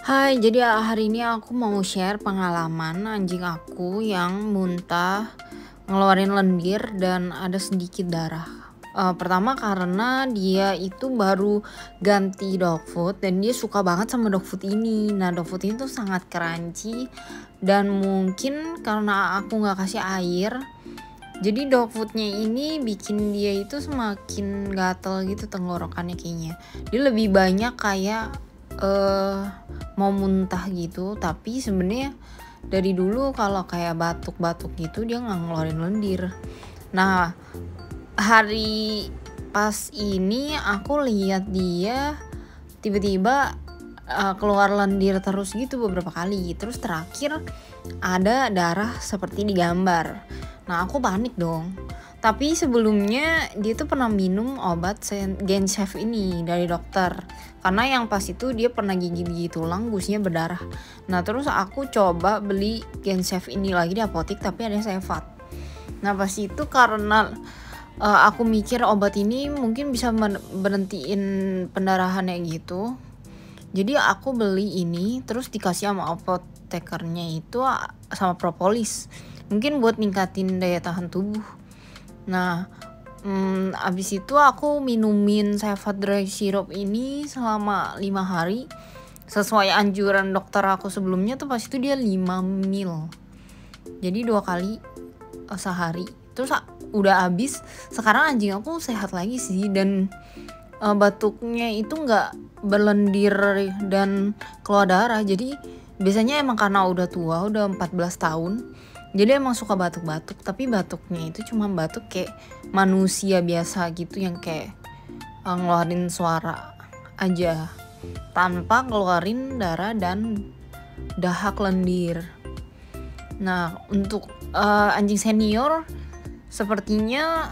Hai, jadi hari ini aku mau share pengalaman anjing aku yang muntah, ngeluarin lendir dan ada sedikit darah. Pertama karena dia itu baru ganti dog food dan dia suka banget sama dog food ini. Nah, dog food ini tuh sangat crunchy dan mungkin karena aku nggak kasih air, jadi dog foodnya ini bikin dia itu semakin gatel gitu tenggorokannya kayaknya. Dia lebih banyak kayak mau muntah gitu, tapi sebenarnya dari dulu kalau kayak batuk-batuk gitu dia nggak ngeluarin lendir. Nah, hari pas ini aku lihat dia tiba-tiba keluar lendir terus gitu beberapa kali. Terus terakhir ada darah seperti di gambar. Nah, aku panik dong. Tapi sebelumnya dia tuh pernah minum obat Genshef ini dari dokter. Karena yang pas itu dia pernah gigit-gigit tulang, gusinya berdarah. Nah, terus aku coba beli Genshef ini lagi di apotek tapi ada Cefat. Nah, pas itu karena aku mikir obat ini mungkin bisa berhentiin pendarahannya gitu. Jadi aku beli ini terus dikasih sama apotekernya itu sama propolis. Mungkin buat ningkatin daya tahan tubuh. Nah, abis itu aku minumin Cefat Dry Syrup ini selama 5 hari. Sesuai anjuran dokter aku sebelumnya tuh pas itu dia 5 ml. Jadi 2 kali sehari. Terus udah habis, sekarang anjing aku sehat lagi sih. Dan batuknya itu gak berlendir dan keluar darah. Jadi biasanya emang karena udah tua, udah 14 tahun, jadi emang suka batuk-batuk, tapi batuknya itu cuma batuk kayak manusia biasa gitu yang kayak ngeluarin suara aja tanpa ngeluarin darah dan dahak lendir. Nah, untuk anjing senior sepertinya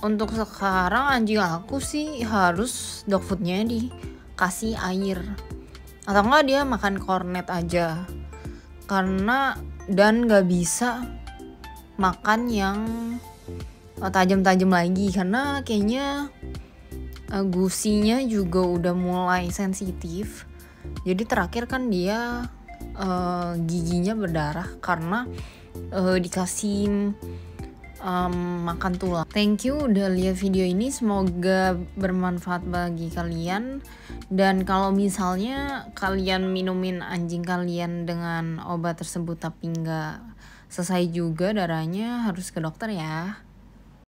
untuk sekarang anjing aku sih harus dog foodnya dikasih air atau enggak dia makan kornet aja, karena dan gak bisa makan yang tajam-tajam lagi karena kayaknya gusinya juga udah mulai sensitif. Jadi terakhir kan dia giginya berdarah karena dikasih makan tulang. Thank you udah lihat video ini, semoga bermanfaat bagi kalian. Dan kalau misalnya kalian minumin anjing kalian dengan obat tersebut tapi nggak selesai juga darahnya, harus ke dokter ya.